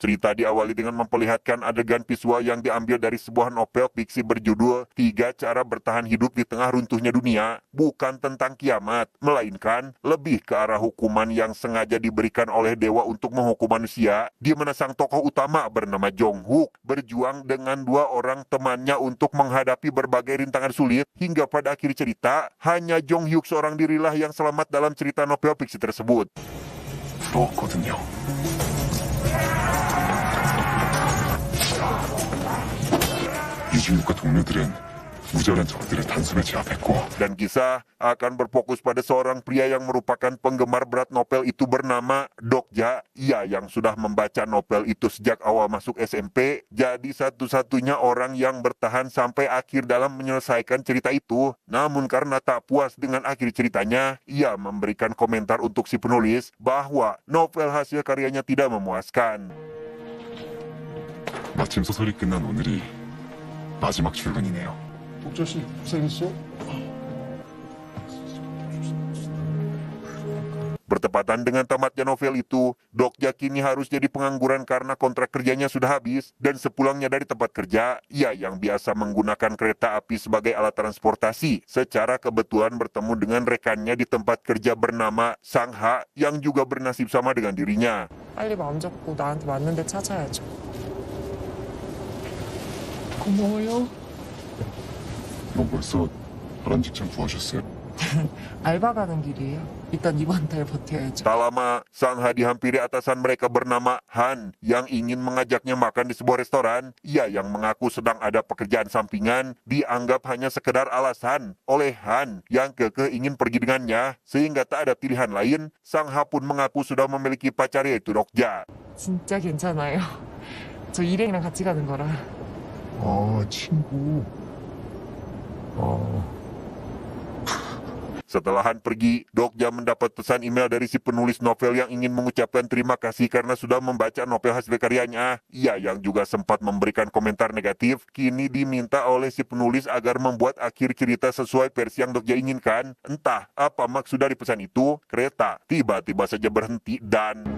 Cerita diawali dengan memperlihatkan adegan visual yang diambil dari sebuah novel fiksi berjudul 3 Cara Bertahan Hidup di Tengah Runtuhnya Dunia. Bukan tentang kiamat, melainkan lebih ke arah hukuman yang sengaja diberikan oleh dewa untuk menghukum manusia, di mana sang tokoh utama bernama Jong Hook berjuang dengan 2 orang temannya untuk menghadapi berbagai rintangan sulit, hingga pada akhir cerita, hanya Jong Hook seorang dirilah yang selamat dalam cerita novel fiksi tersebut. 부러웠거든요. 이중욱과 동료들은 무절한 적들을 단숨에 제압했고 Dan kisah akan berfokus pada seorang pria yang merupakan penggemar berat novel itu bernama Dokja. Ia yang sudah membaca novel itu sejak awal masuk SMP, jadi satu-satunya orang yang bertahan sampai akhir dalam menyelesaikan cerita itu. Namun karena tak puas dengan akhir ceritanya, ia memberikan komentar untuk si penulis bahwa novel hasil karyanya tidak memuaskan. 마침 소설이 끝난 오늘이 마지막 출근이네요. 독자씨 고생했어? Bertepatan dengan tamatnya novel itu, Dokja kini harus jadi pengangguran karena kontrak kerjanya sudah habis, dan sepulangnya dari tempat kerja, ia yang biasa menggunakan kereta api sebagai alat transportasi, secara kebetulan bertemu dengan rekannya di tempat kerja bernama Sangha yang juga bernasib sama dengan dirinya. 빨리 마음 잡고 나한테 맞는 데 찾아야죠. 고마워요. 뭐 벌써 다른 직장 구하셨어요? 알바 가는 길이에요. 일단 이번 달 버텨야죠. Tak lama, Sangha dihampiri atasan mereka bernama Han yang ingin mengajaknya makan di sebuah restoran. Ia yang mengaku sedang ada pekerjaan sampingan dianggap hanya sekedar alasan oleh Han yang kekeh ingin pergi dengannya, sehingga tak ada pilihan lain. Sangha pun mengaku sudah memiliki pacar, yaitu Dokja. 진짜 괜찮아요. 저 일행이랑 같이 가는 거라. 아, 친구. Setelah Han pergi, Dokja mendapat pesan email dari si penulis novel yang ingin mengucapkan terima kasih karena sudah membaca novel hasil karyanya. Ia yang juga sempat memberikan komentar negatif, kini diminta oleh si penulis agar membuat akhir cerita sesuai versi yang Dokja inginkan. Entah apa maksud dari pesan itu, kereta tiba-tiba saja berhenti dan...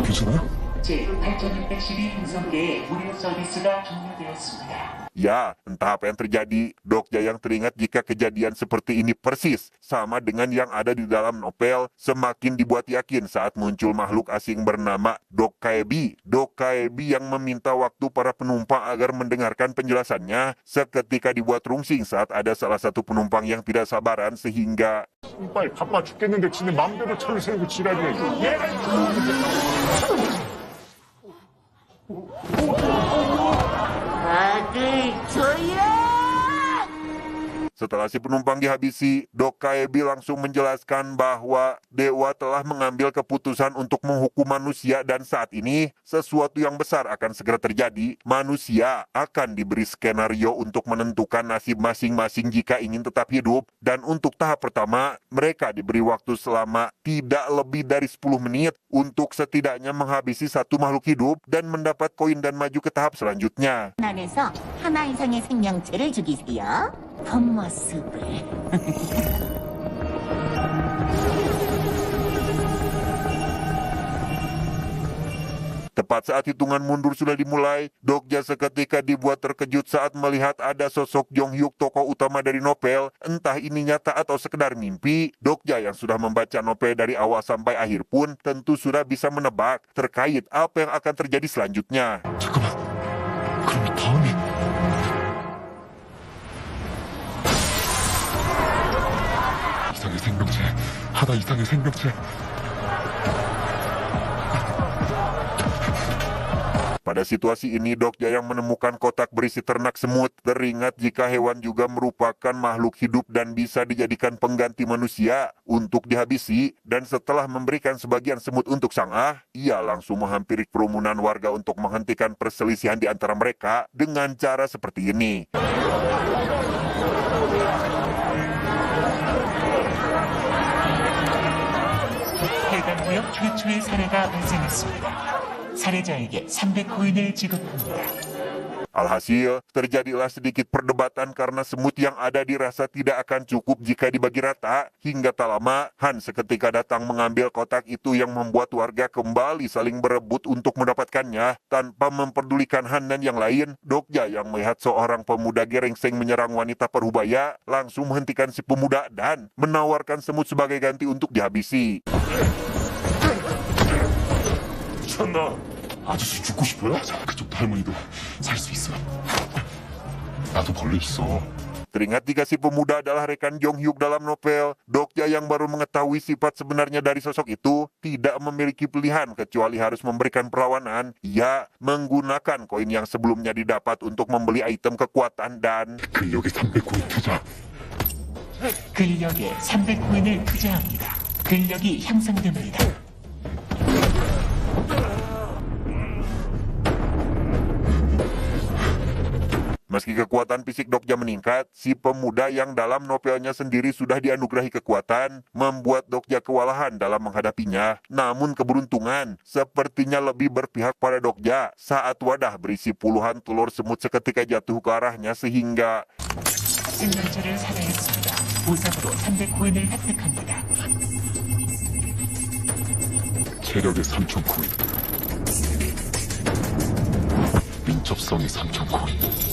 괜찮아요? 제8,612 분석계의 무료 서비스가 종료되었습니다. Ya, entah apa yang terjadi, Dokja yang teringat jika kejadian seperti ini persis sama dengan yang ada di dalam novel, semakin dibuat yakin saat muncul makhluk asing bernama Dokkaebi. Dokkaebi yang meminta waktu para penumpang agar mendengarkan penjelasannya, seketika dibuat rungsing saat ada salah satu penumpang yang tidak sabaran sehingga... 빨리 바빠 죽겠는데 지네 맘대로 차를 세우고 지랄이야. Setelah si penumpang dihabisi, Dokkaebi langsung menjelaskan bahwa dewa telah mengambil keputusan untuk menghukum manusia dan saat ini sesuatu yang besar akan segera terjadi. Manusia akan diberi skenario untuk menentukan nasib masing-masing jika ingin tetap hidup, dan untuk tahap pertama, mereka diberi waktu selama tidak lebih dari 10 menit untuk setidaknya menghabisi satu makhluk hidup dan mendapat koin dan maju ke tahap selanjutnya. 안에서 하나 이상의 생명체를 죽이세요. 겉모습을. Tepat saat hitungan mundur sudah dimulai, Dokja seketika dibuat terkejut saat melihat ada sosok Jong Hyuk, tokoh utama dari novel. Entah ini nyata atau sekedar mimpi, Dokja yang sudah membaca novel dari awal sampai akhir pun tentu sudah bisa menebak terkait apa yang akan terjadi selanjutnya. 잠깐만. 그럼 다음이 이상의 생명체. 하나 이상의 생명체. Pada situasi ini, Dokja yang menemukan kotak berisi ternak semut teringat jika hewan juga merupakan makhluk hidup dan bisa dijadikan pengganti manusia untuk dihabisi, dan setelah memberikan sebagian semut untuk Sangha, ia langsung menghampiri kerumunan warga untuk menghentikan perselisihan di antara mereka dengan cara seperti ini. 해당 구역 최초의 사례가 발생했습니다. 사례자에게 300코인을 지급합니다. Alhasil, terjadilah sedikit perdebatan karena semut yang ada dirasa tidak akan cukup jika dibagi rata. Hingga tak lama, Han seketika datang mengambil kotak itu yang membuat warga kembali saling berebut untuk mendapatkannya. Tanpa memperdulikan Han dan yang lain, Dokja yang melihat seorang pemuda gerengseng menyerang wanita parubaya langsung menghentikan si pemuda dan menawarkan semut sebagai ganti untuk dihabisi. 미쳤나? 아저씨 죽고 싶어요? 그쪽 할머니도 살 수 있어. 나도 벌레 있어. Teringat jika si pemuda adalah rekan Jong Hyuk dalam novel, Dokja yang baru mengetahui sifat sebenarnya dari sosok itu tidak memiliki pilihan kecuali harus memberikan perlawanan. Ia menggunakan koin yang sebelumnya didapat untuk membeli item kekuatan dan 근력에 300코인 투자. 근력에 300코인을 투자합니다. 근력이 향상됩니다. meski kekuatan fisik Dokja meningkat, si pemuda yang dalam novelnya sendiri sudah dianugerahi kekuatan, membuat Dokja kewalahan dalam menghadapinya. Namun keberuntungan sepertinya lebih berpihak pada Dokja saat wadah berisi puluhan telur semut seketika jatuh ke arahnya sehingga 생명체를 살해했습니다. 보상으로 300코인을 획득합니다. 체력에 3,000코인. 민첩성에 3,000코인.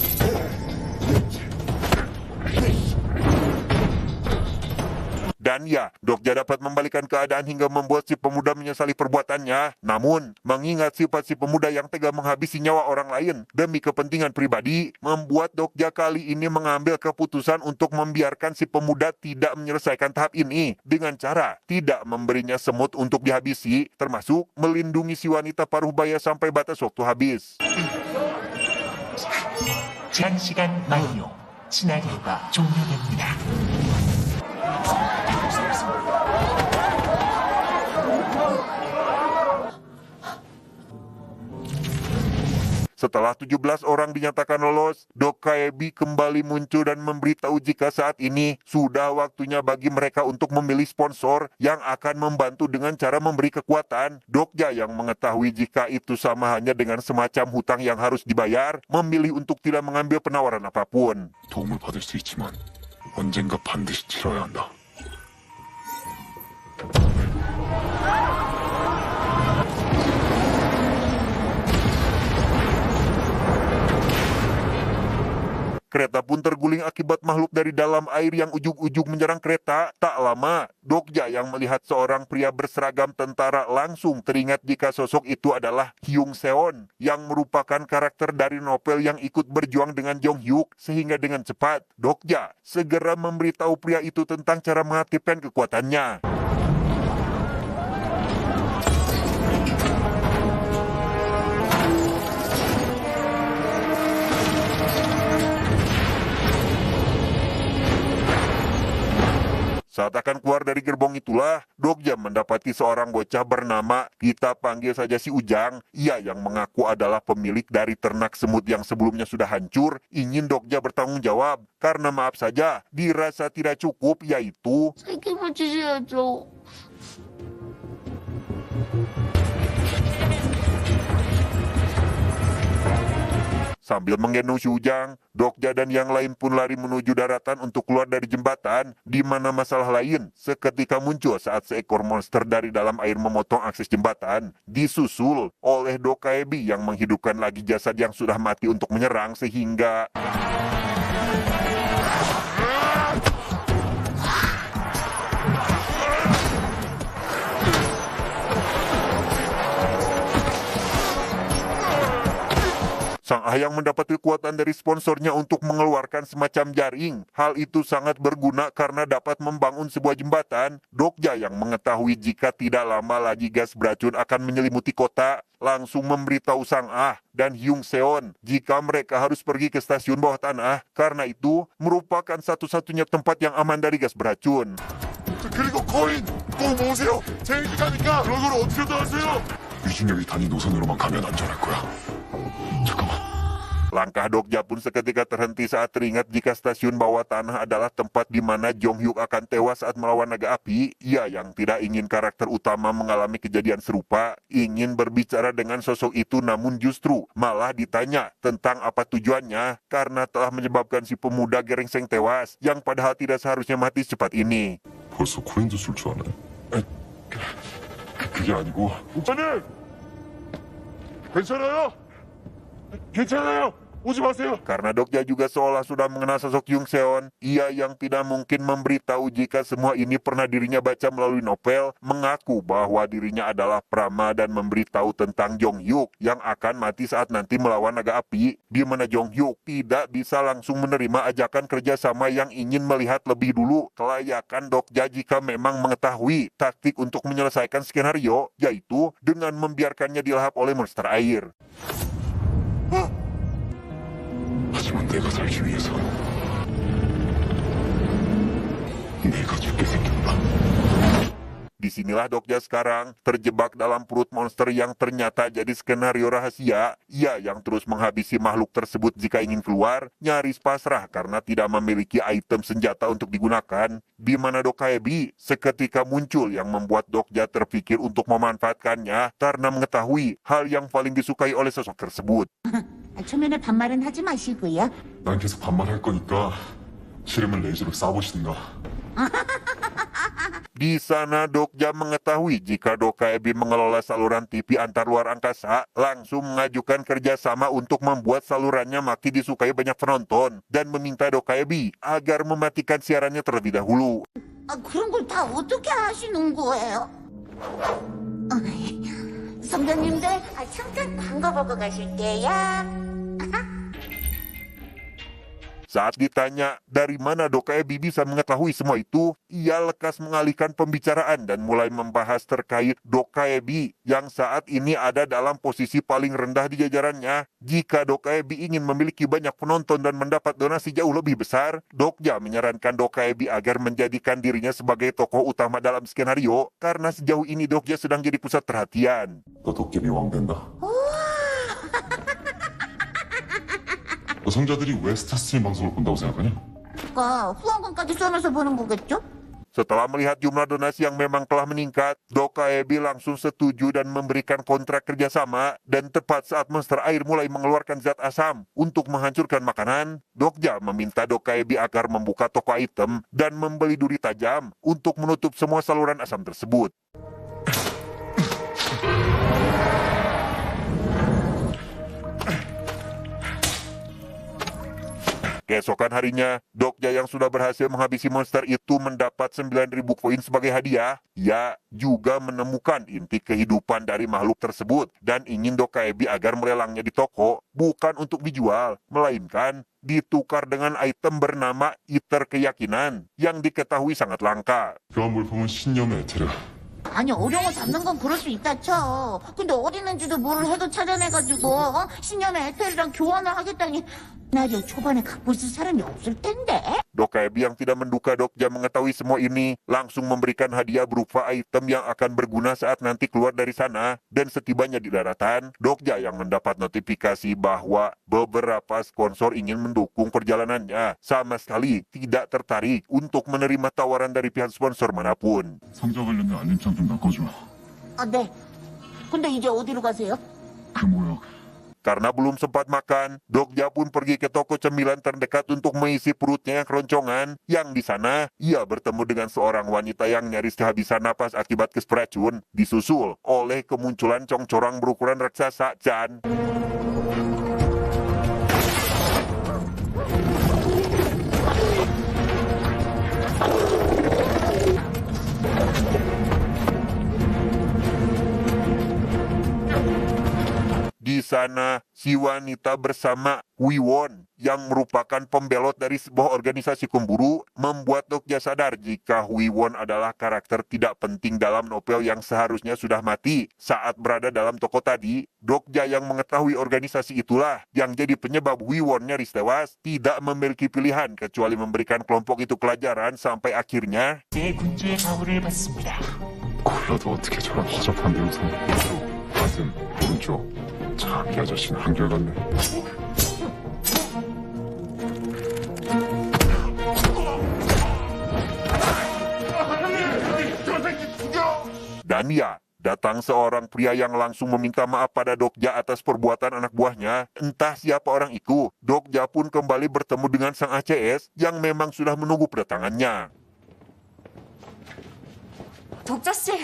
Dan ya, Dokja dapat membalikan keadaan hingga membuat si pemuda menyesali perbuatannya. Namun, mengingat sifat si pemuda yang tega menghabisi nyawa orang lain demi kepentingan pribadi, membuat Dokja kali ini mengambil keputusan untuk membiarkan si pemuda tidak menyelesaikan tahap ini dengan cara tidak memberinya semut untuk dihabisi, termasuk melindungi si wanita parubaya sampai batas waktu habis. 장시간 만료. 시나리오가 종료됩니다. Setelah 17 orang dinyatakan lolos, Dokaebi kembali muncul dan memberitahu jika saat ini sudah waktunya bagi mereka untuk memilih sponsor yang akan membantu dengan cara memberi kekuatan. Dokja yang mengetahui jika itu sama hanya dengan semacam hutang yang harus dibayar, memilih untuk tidak mengambil penawaran apapun. 도움을 받을 수 있지만 언젠가 반드시 치러야 한다. Kereta pun terguling akibat makhluk dari dalam air yang ujug-ujug menyerang kereta. Tak lama, Dokja yang melihat seorang pria berseragam tentara langsung teringat jika sosok itu adalah Hyung Seon yang merupakan karakter dari novel yang ikut berjuang dengan Jong Hyuk. Sehingga dengan cepat, Dokja segera memberitahu pria itu tentang cara mengaktifkan kekuatannya. Saat akan keluar dari gerbong itulah, Dokja mendapati seorang bocah bernama, kita panggil saja si Ujang. Ia yang mengaku adalah pemilik dari ternak semut yang sebelumnya sudah hancur, ingin Dokja bertanggung jawab. Karena maaf saja, dirasa tidak cukup, yaitu 책임을 지셔야죠. sambil menggendong si Ujang, Dokja dan yang lain pun lari menuju daratan untuk keluar dari jembatan, di mana masalah lain seketika muncul saat seekor monster dari dalam air memotong akses jembatan, disusul oleh Dokaebi yang menghidupkan lagi jasad yang sudah mati untuk menyerang sehingga sang ayang mendapat kekuatan dari sponsornya untuk mengeluarkan semacam jaring. Hal itu sangat berguna karena dapat membangun sebuah jembatan. Dokja yang mengetahui jika tidak lama lagi gas beracun akan menyelimuti kota, langsung memberitahu sang Ah dan Hyung Seon jika mereka harus pergi ke stasiun bawah tanah. Karena itu merupakan satu-satunya tempat yang aman dari gas beracun. 그리고 코인 꼭 모으세요. 재밌으니까 그런 걸 어떻게 더 하세요? 위중력이 단위 노선으로만 가면 안전할 거야. 잠깐만. Langkah Dokja pun seketika terhenti saat teringat jika stasiun bawah tanah adalah tempat di mana Jong Hyuk akan tewas saat melawan naga api. Ia yang tidak ingin karakter utama mengalami kejadian serupa, ingin berbicara dengan sosok itu namun justru malah ditanya tentang apa tujuannya karena telah menyebabkan si pemuda gerengseng tewas yang padahal tidak seharusnya mati secepat ini. 벌써 코인도 쓸 줄 아네. 그게 아니고 목사님! 괜찮아요? 괜찮아요! 오지 마세요! Karena Dokja juga seolah sudah mengenal sosok Jung Seon, ia yang tidak mungkin memberitahu jika semua ini pernah dirinya baca melalui novel, mengaku bahwa dirinya adalah Prama dan memberitahu tentang Jong Hyuk yang akan mati saat nanti melawan naga api, di mana Jong Hyuk tidak bisa langsung menerima ajakan kerjasama yang ingin melihat lebih dulu kelayakan Dokja jika memang mengetahui taktik untuk menyelesaikan skenario, yaitu dengan membiarkannya dilahap oleh monster air. 하지만 내가 살기 위해서 내가 죽게 생겼다. Disinilah Dokja sekarang terjebak dalam perut monster yang ternyata jadi skenario rahasia. Ia yang terus menghabisi makhluk tersebut jika ingin keluar, nyaris pasrah karena tidak memiliki item senjata untuk digunakan. Di mana Dokaebi seketika muncul yang membuat Dokja terpikir untuk memanfaatkannya karena mengetahui hal yang paling disukai oleh sosok tersebut. 초면에 반말은 하지 마시고요. 난 계속 반말할 거니까 싫으면 레이저로 쏴보시든가. Di sana Dokja mengetahui jika Dokaebi mengelola saluran TV antar luar angkasa, langsung mengajukan kerjasama untuk membuat salurannya makin disukai banyak penonton dan meminta Dokaebi agar mematikan siarannya terlebih dahulu. 그런 걸 다 어떻게 하시는 거예요? 성도님들, 잠깐 광고 보고 가실게요. Saat ditanya dari mana Dokaebi bisa mengetahui semua itu, ia lekas mengalihkan pembicaraan dan mulai membahas terkait Dokaebi yang saat ini ada dalam posisi paling rendah di jajarannya. Jika Dokaebi ingin memiliki banyak penonton dan mendapat donasi jauh lebih besar, Dokja menyarankan Dokaebi agar menjadikan dirinya sebagai tokoh utama dalam skenario karena sejauh ini Dokja sedang jadi pusat perhatian. 너 도깨비 왕 된다. 여성자들이 왜 스타스트림 방송을 본다고 생각하냐? 그러니까 후원금까지 쏘면서 보는 거겠죠? Setelah melihat jumlah donasi yang memang telah meningkat, Dokaebi langsung setuju dan memberikan kontrak kerjasama. Dan tepat saat monster air mulai mengeluarkan zat asam untuk menghancurkan makanan, Dokja meminta Dokaebi agar membuka toko item dan membeli duri tajam untuk menutup semua saluran asam tersebut. Keesokan harinya, Dokja yang sudah berhasil menghabisi monster itu mendapat 9.000 koin sebagai hadiah. Ia juga menemukan inti kehidupan dari makhluk tersebut dan ingin Dokaebi agar melelangnya di toko, bukan untuk dijual, melainkan ditukar dengan item bernama Iter Keyakinan yang diketahui sangat langka. 교환 물품은 신념의 에테르. 아니 어려워 잡는 건 그럴 수 있다 쳐. 근데 어디 있는지도 모를 해도 찾아내가지고 신념의 에테르랑 교환을 하겠다니 나리오 초반에 갖고 있을 사람이 없을 텐데. Dokaebi yang tidak menduga Dokja mengetahui semua ini langsung memberikan hadiah berupa item yang akan berguna saat nanti keluar dari sana. Dan setibanya di daratan, Dokja yang mendapat notifikasi bahwa beberapa sponsor ingin mendukung perjalanannya sama sekali tidak tertarik untuk menerima tawaran dari pihak sponsor manapun. 성자 관련된 알림장 좀 바꿔줘. 네. 근데 이제 어디로 가세요? 그 모욕. Karena belum sempat makan, Dokja pun pergi ke toko cemilan terdekat untuk mengisi perutnya yang keroncongan. Yang di sana, ia bertemu dengan seorang wanita yang nyaris kehabisan napas akibat kesperacun, disusul oleh kemunculan congcorang berukuran raksasa Chan. Di sana, si wanita bersama Wiwon yang merupakan pembelot dari sebuah organisasi pemburu membuat Dokja sadar jika Wiwon adalah karakter tidak penting dalam novel yang seharusnya sudah mati. Saat berada dalam toko tadi, Dokja yang mengetahui organisasi itulah yang jadi penyebab Wiwon nyaris tewas, tidak memiliki pilihan kecuali memberikan kelompok itu pelajaran sampai akhirnya 제 군주의 가호를 받습니다. 골라도 어떻게 저런 허접한 배우성. 가슴, 오른쪽. 참, 이 아저씨는 한결같네. Dan ya, datang seorang pria yang langsung meminta maaf pada Dokja atas perbuatan anak buahnya. Entah siapa orang itu, Dokja pun kembali bertemu dengan sang ACS yang memang sudah menunggu kedatangannya. 덕자 씨,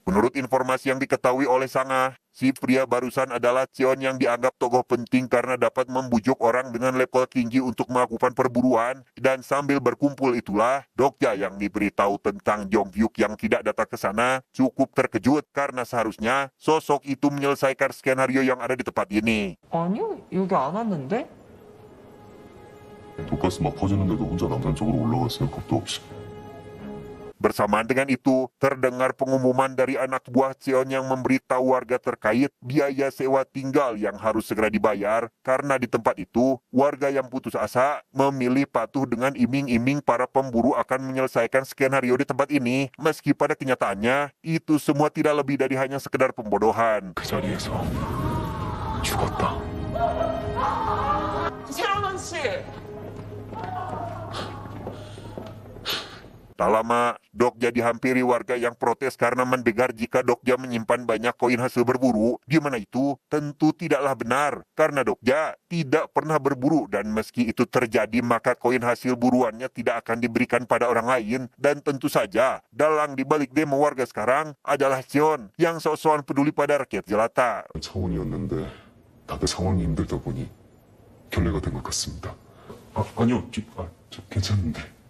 Menurut informasi yang diketahui oleh Sangah, si pria barusan adalah Cheon yang dianggap tokoh penting karena dapat membujuk orang dengan level tinggi untuk melakukan perburuan, dan sambil berkumpul itulah Dokja yang diberitahu tentang Jonghyuk yang tidak datang ke sana cukup terkejut karena seharusnya sosok itu menyelesaikan skenario yang ada di tempat ini. 아니요, 여기 안 왔는데? 돈가스 막 퍼지는데도 혼자 남산 쪽으로 올라갔어요. 겁도 없이. Bersamaan dengan itu, terdengar pengumuman dari anak buah Cheon yang memberitahu warga terkait biaya sewa tinggal yang harus segera dibayar, karena di tempat itu, warga yang putus asa memilih patuh dengan iming-iming para pemburu akan menyelesaikan skenario di tempat ini, meski pada kenyataannya, itu semua tidak lebih dari hanya sekedar pembodohan. 그 자리에서 죽었다. 세련원 씨, Tak lama, Dokja dihampiri warga yang protes karena mendengar jika Dokja menyimpan banyak koin hasil berburu, di mana itu tentu tidaklah benar, karena Dokja tidak pernah berburu dan meski itu terjadi maka koin hasil buruannya tidak akan diberikan pada orang lain, dan tentu saja dalang dibalik demo warga sekarang adalah Cheon yang sok-sokan peduli pada rakyat jelata. 차원이었는데 다들 상황이 힘들다 보니 결례가 된 것 같습니다. 아니요, 저 괜찮은데.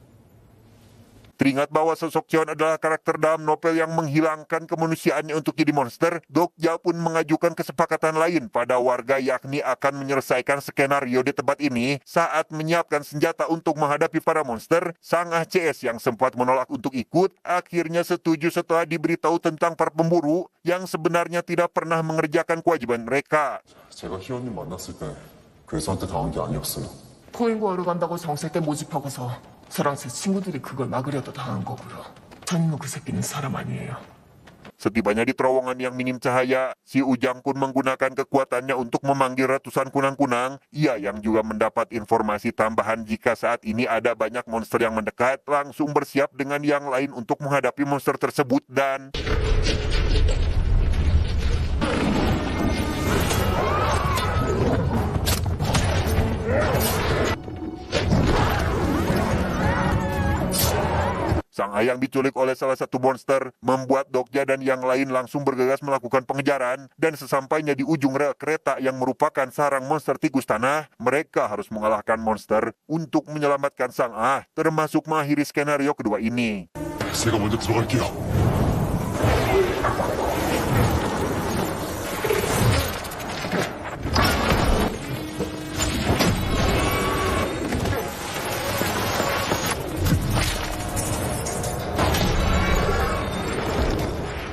Teringat bahwa sosok Cheon adalah karakter dalam novel yang menghilangkan kemanusiaannya untuk jadi monster, Dokja pun mengajukan kesepakatan lain pada warga yakni akan menyelesaikan skenario di tempat ini saat menyiapkan senjata untuk menghadapi para monster. Sang ACS yang sempat menolak untuk ikut akhirnya setuju setelah diberitahu tentang para pemburu yang sebenarnya tidak pernah mengerjakan kewajiban mereka. 제가 희원님 만났을 때 괴수한테 당한 게 아니었어요. 코인 구하러 간다고 정세 때 모집하고서 저랑 제 친구들이 그걸 막으려다 당한 거고요. 전무 그 새끼는 사람 아니에요. Setibanya di terowongan yang minim cahaya, si Ujang pun menggunakan kekuatannya untuk memanggil ratusan kunang-kunang. Ia yang juga mendapat informasi tambahan jika saat ini ada banyak monster yang mendekat, langsung bersiap dengan yang lain untuk menghadapi monster tersebut dan... Sang ayang diculik oleh salah satu monster, membuat Dokja dan yang lain langsung bergegas melakukan pengejaran, dan sesampainya di ujung rel kereta yang merupakan sarang monster tikus tanah, mereka harus mengalahkan monster untuk menyelamatkan Sang Ah, termasuk mengakhiri skenario kedua ini. 제가 먼저 들어갈게요.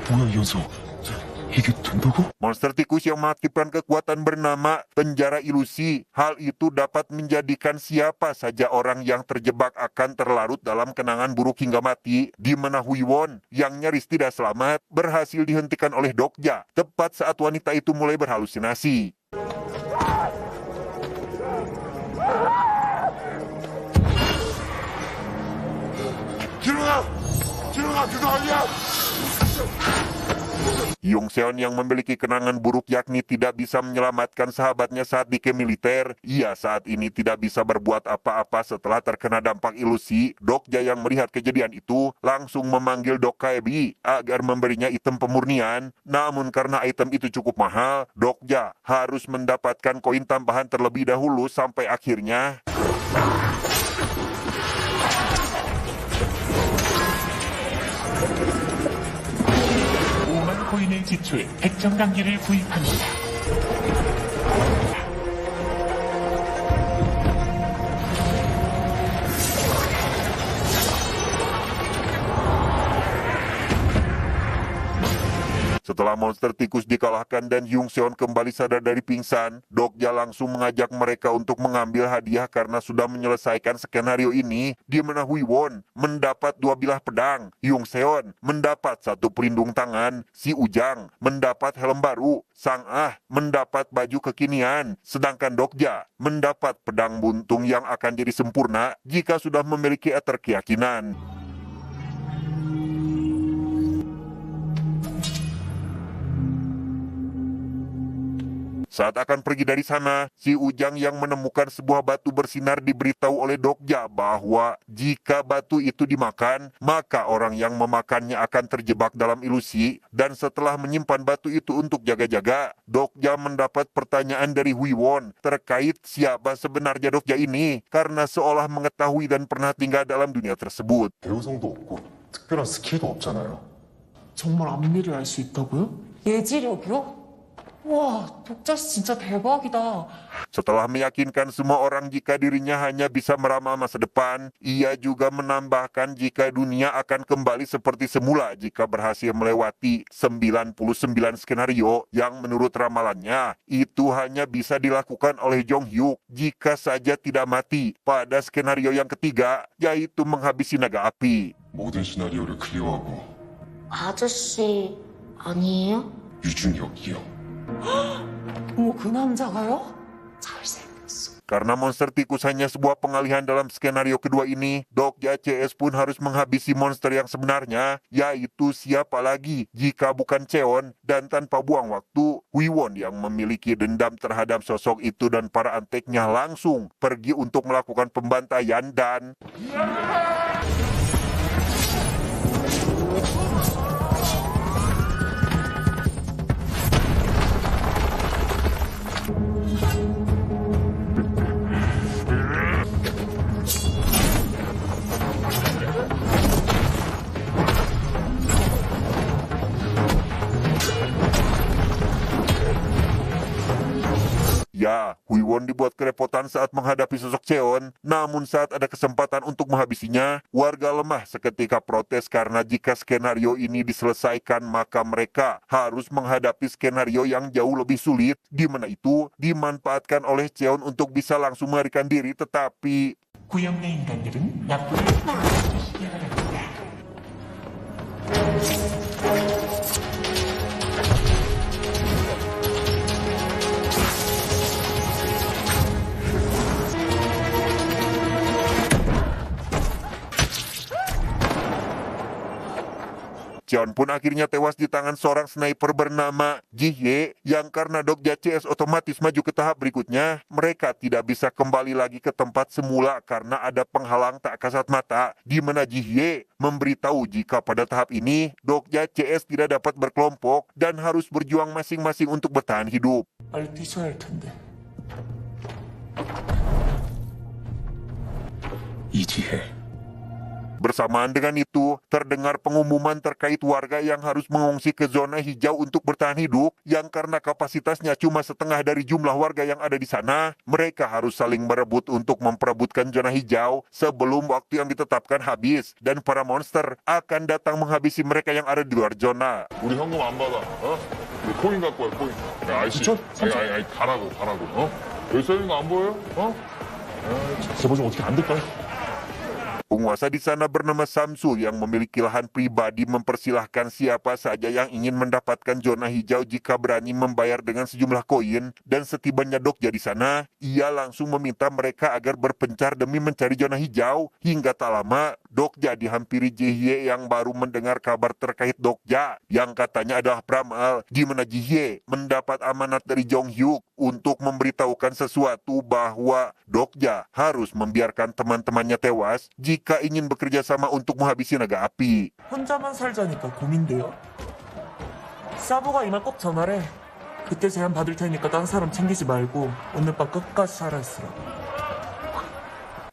뭐야 이 녀석? 이게 된다고? Monster tikus yang mengaktifkan kekuatan bernama penjara ilusi. Hal itu dapat menjadikan siapa saja orang yang terjebak akan terlarut dalam kenangan buruk hingga mati, di mana Huiwon yang nyaris tidak selamat berhasil dihentikan oleh Dokja tepat saat wanita itu mulai berhalusinasi. 지룡아 그거 아니야. Yung Seon yang memiliki kenangan buruk yakni tidak bisa menyelamatkan sahabatnya saat di camp militer. Ia saat ini tidak bisa berbuat apa-apa setelah terkena dampak ilusi. Dokja yang melihat kejadian itu langsung memanggil Dokkaebi agar memberinya item pemurnian. Namun karena item itu cukup mahal, Dokja harus mendapatkan koin tambahan terlebih dahulu sampai akhirnya... 코인을 지출 100점 단기를 구입합니다. Setelah monster tikus dikalahkan dan Hyung Seon kembali sadar dari pingsan, Dokja langsung mengajak mereka untuk mengambil hadiah karena sudah menyelesaikan skenario ini, di mana Won mendapat 2 bilah pedang, Hyung Seon mendapat 1 pelindung tangan, si Ujang mendapat helm baru, Sang Ah mendapat baju kekinian, sedangkan Dokja mendapat pedang buntung yang akan jadi sempurna jika sudah memiliki ether keyakinan. Saat akan pergi dari sana, si Ujang yang menemukan sebuah batu bersinar diberitahu oleh Dokja bahwa jika batu itu dimakan, maka orang yang memakannya akan terjebak dalam ilusi, dan setelah menyimpan batu itu untuk jaga-jaga, Dokja mendapat pertanyaan dari Won terkait siapa sebenarnya Dokja ini, karena seolah mengetahui dan pernah tinggal dalam dunia tersebut. 배우성도 없고 특별한 스킬도 없잖아요. 정말 앞일을 알 수 있다고요? 예지력이요? 와, 독자씨 진짜 대박이다. Setelah meyakinkan semua orang jika dirinya hanya bisa meramal masa depan, ia juga menambahkan jika dunia akan kembali seperti semula jika berhasil melewati 99 skenario yang menurut ramalannya itu hanya bisa dilakukan oleh Jong Hyuk jika saja tidak mati pada skenario yang ketiga, yaitu menghabisi naga api. 모든 시나리오를 클리어하고 아저씨 아니에요? 유중혁이요. 어머, 그 남자가요? 잘생겼어. Karena monster tikus hanya sebuah pengalihan dalam skenario kedua ini, Dokja CS pun harus menghabisi monster yang sebenarnya, yaitu siapa lagi jika bukan Cheon, dan tanpa buang waktu, Won yang memiliki dendam terhadap sosok itu dan para anteknya langsung pergi untuk melakukan pembantaian dan... Ya, Won dibuat kerepotan saat menghadapi sosok Cheon, namun saat ada kesempatan untuk menghabisinya, warga lemah seketika protes karena jika skenario ini diselesaikan maka mereka harus menghadapi skenario yang jauh lebih sulit, di mana itu dimanfaatkan oleh Cheon untuk bisa langsung melarikan diri, tetapi... 구형내 인간들은 나쁜 Cheon pun akhirnya tewas di tangan seorang sniper bernama Ji-hye yang karena Dokja CS otomatis maju ke tahap berikutnya, mereka tidak bisa kembali lagi ke tempat semula karena ada penghalang tak kasat mata, di mana Ji-hye memberitahu jika pada tahap ini Dokja CS tidak dapat berkelompok dan harus berjuang masing-masing untuk bertahan hidup. 빨리 뛰셔야 할 텐데. 이지혜. Bersamaan dengan itu, terdengar pengumuman terkait warga yang harus mengungsi ke zona hijau untuk bertahan hidup, yang karena kapasitasnya cuma setengah dari jumlah warga yang ada di sana, mereka harus saling berebut untuk memperebutkan zona hijau sebelum waktu yang ditetapkan habis, dan para monster akan datang menghabisi mereka yang ada di luar zona. 우리 현금 안 받아. 어? 우리 코인 갖고 와, 코인. 야, 아이씨. 아이, 가라고, 어? 여기 써있는 거 안 보여요? 어? 제발 좀 어떻게 안 될까요? Penguasa di sana bernama Samsul yang memiliki lahan pribadi mempersilahkan siapa saja yang ingin mendapatkan zona hijau jika berani membayar dengan sejumlah koin, dan setibanya Dokja di sana, ia langsung meminta mereka agar berpencar demi mencari zona hijau. Hingga tak lama, Dokja dihampiri Ji-hye yang baru mendengar kabar terkait Dokja yang katanya adalah peramal, di mana Ji-hye mendapat amanat dari Jong Hyuk untuk memberitahukan sesuatu bahwa Dokja harus membiarkan teman-temannya tewas jika ingin bekerja sama untuk menghabisi naga api. 혼자만 살자니까 고민돼요. 사부가 이만 꼭 전화래. 그때 제안 받을 테니까 딴 사람 챙기지 말고 오늘 밤 끝까지 살아있으라고.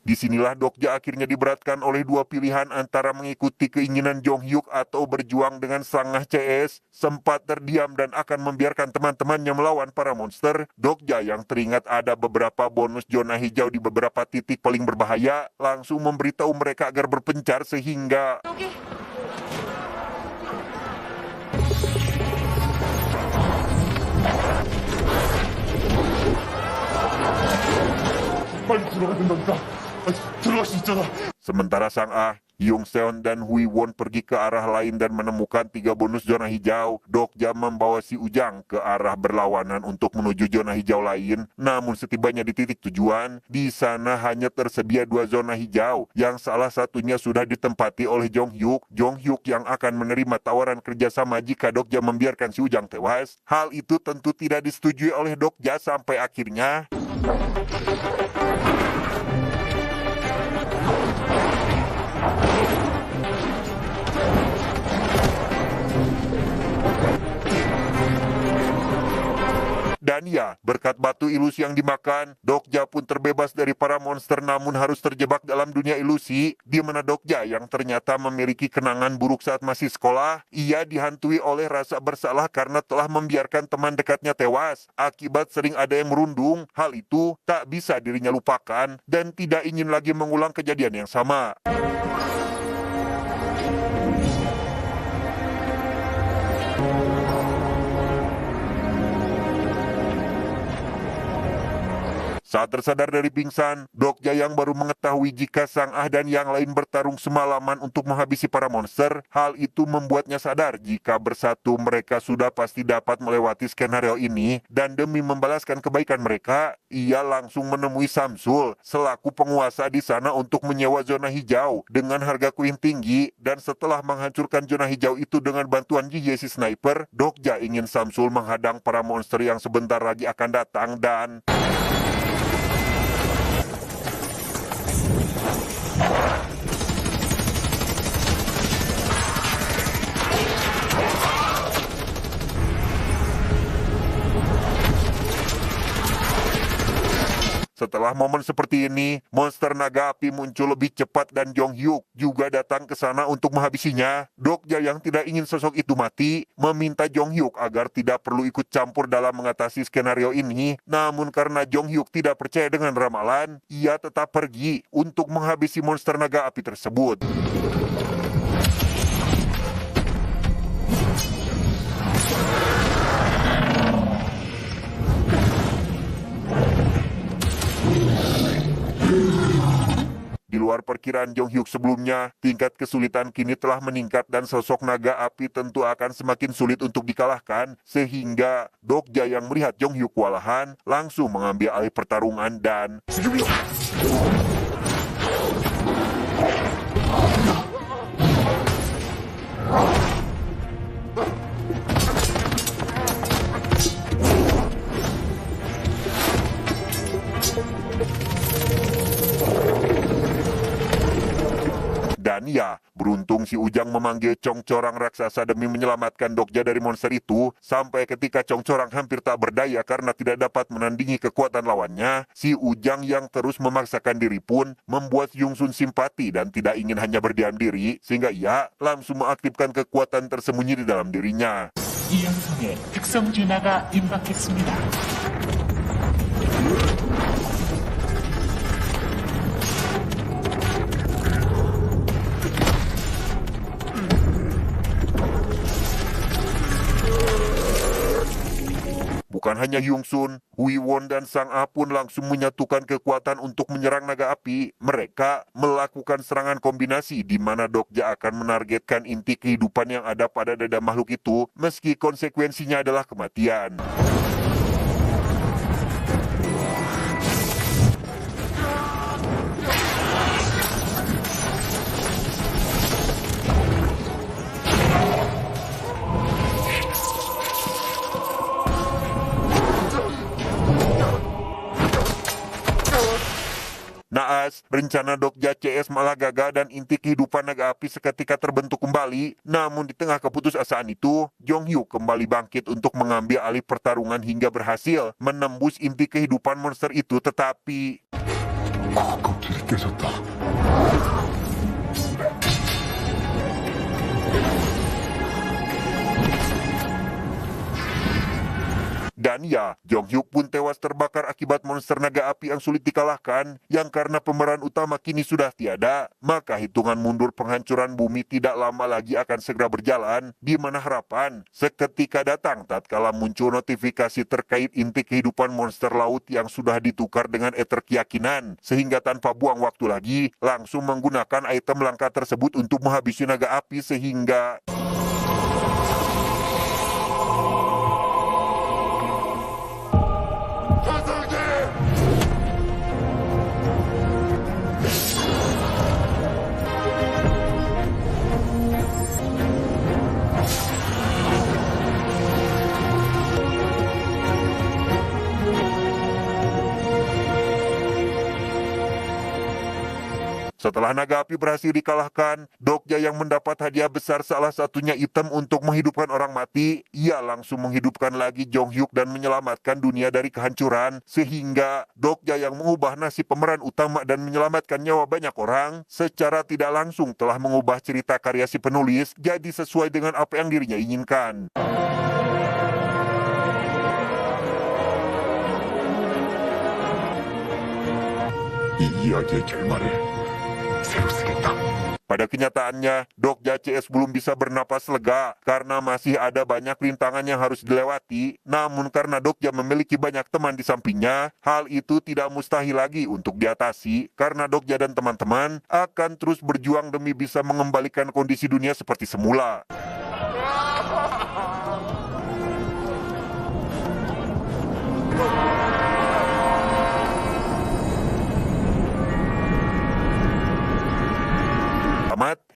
Disinilah Dokja akhirnya diberatkan oleh dua pilihan antara mengikuti keinginan Jong Hyuk atau berjuang dengan Sangah CS. Sempat terdiam dan akan membiarkan teman-temannya melawan para monster, Dokja yang teringat ada beberapa bonus zona hijau di beberapa titik paling berbahaya, langsung memberitahu mereka agar berpencar sehingga... 빨리 들어가야 된다니까. 들어갈 수 있잖아. Sementara Sang Ah, Hyung Seon dan Hui Won pergi ke arah lain dan menemukan 3 bonus zona hijau. Dokja membawa si Ujang ke arah berlawanan untuk menuju zona hijau lain. Namun setibanya di titik tujuan, di sana hanya tersedia 2 zona hijau, yang salah satunya sudah ditempati oleh Jong Hyuk. Jong Hyuk yang akan menerima tawaran kerjasama jika Dokja membiarkan si Ujang tewas. Hal itu tentu tidak disetujui oleh Dokja sampai akhirnya dan ya, berkat batu ilusi yang dimakan, Dokja pun terbebas dari para monster namun harus terjebak dalam dunia ilusi, di mana Dokja yang ternyata memiliki kenangan buruk saat masih sekolah, ia dihantui oleh rasa bersalah karena telah membiarkan teman dekatnya tewas. Akibat sering ada yang merundung, hal itu tak bisa dirinya lupakan dan tidak ingin lagi mengulang kejadian yang sama. Saat tersadar dari pingsan, Dokja yang baru mengetahui jika Sang Ah dan yang lain bertarung semalaman untuk menghabisi para monster, hal itu membuatnya sadar jika bersatu mereka sudah pasti dapat melewati skenario ini, dan demi membalaskan kebaikan mereka, ia langsung menemui Samsul selaku penguasa di sana untuk menyewa zona hijau dengan harga koin tinggi, dan setelah menghancurkan zona hijau itu dengan bantuan gigi si sniper, Dokja ingin Samsul menghadang para monster yang sebentar lagi akan datang dan setelah momen seperti ini, monster naga api muncul lebih cepat dan Jong Hyuk juga datang ke sana untuk menghabisinya. Dokja yang tidak ingin sosok itu mati, meminta Jong Hyuk agar tidak perlu ikut campur dalam mengatasi skenario ini. Namun karena Jong Hyuk tidak percaya dengan ramalan, ia tetap pergi untuk menghabisi monster naga api tersebut. Di luar perkiraan Jong Hyuk sebelumnya, tingkat kesulitan kini telah meningkat dan sosok naga api tentu akan semakin sulit untuk dikalahkan, sehingga Dokja yang melihat Jong Hyuk kewalahan langsung mengambil alih pertarungan dan ya, beruntung si Ujang memanggil Chong Corang raksasa demi menyelamatkan Dokja dari monster itu, sampai ketika Chong Corang hampir tak berdaya karena tidak dapat menandingi kekuatan lawannya, si Ujang yang terus memaksakan diri pun membuat Yung Sun simpati dan tidak ingin hanya berdiam diri, sehingga ia langsung mengaktifkan kekuatan tersembunyi di dalam dirinya. 이 영상에 특성 진화가 임박했습니다. Bukan hanya Hyung Sun, Hui Won dan Sang Ah pun langsung menyatukan kekuatan untuk menyerang naga api. Mereka melakukan serangan kombinasi di mana Dokja akan menargetkan inti kehidupan yang ada pada dada makhluk itu, meski konsekuensinya adalah kematian. Naas, rencana Dokja CS malah gagal dan inti kehidupan naga api seketika terbentuk kembali. Namun di tengah keputusasaan itu, Jong Hyuk kembali bangkit untuk mengambil alih pertarungan hingga berhasil menembus inti kehidupan monster itu, tetapi 그거 길이 깨졌다. dan Ania. Jong Hyuk pun tewas terbakar akibat monster naga api yang sulit dikalahkan, yang karena pemeran utama kini sudah tiada, maka hitungan mundur penghancuran bumi tidak lama lagi akan segera berjalan, di mana harapan seketika datang tatkala muncul notifikasi terkait inti kehidupan monster laut yang sudah ditukar dengan ether keyakinan, sehingga tanpa buang waktu lagi, langsung menggunakan item langka tersebut untuk menghabisi naga api sehingga setelah naga api berhasil dikalahkan, Dokja yang mendapat hadiah besar salah satunya item untuk menghidupkan orang mati, ia langsung menghidupkan lagi Jong Hyuk dan menyelamatkan dunia dari kehancuran, sehingga Dokja yang mengubah nasib pemeran utama dan menyelamatkan nyawa banyak orang, secara tidak langsung telah mengubah cerita karya si penulis jadi sesuai dengan apa yang dirinya inginkan. 이 이야기의 결말을 새로 쓰겠다. Pada kenyataannya, Dokja CS belum bisa bernapas lega karena masih ada banyak rintangan yang harus dilewati. Namun karena Dokja memiliki banyak teman di sampingnya, hal itu tidak mustahil lagi untuk diatasi karena Dokja dan teman-teman akan terus berjuang demi bisa mengembalikan kondisi dunia seperti semula. Tamat.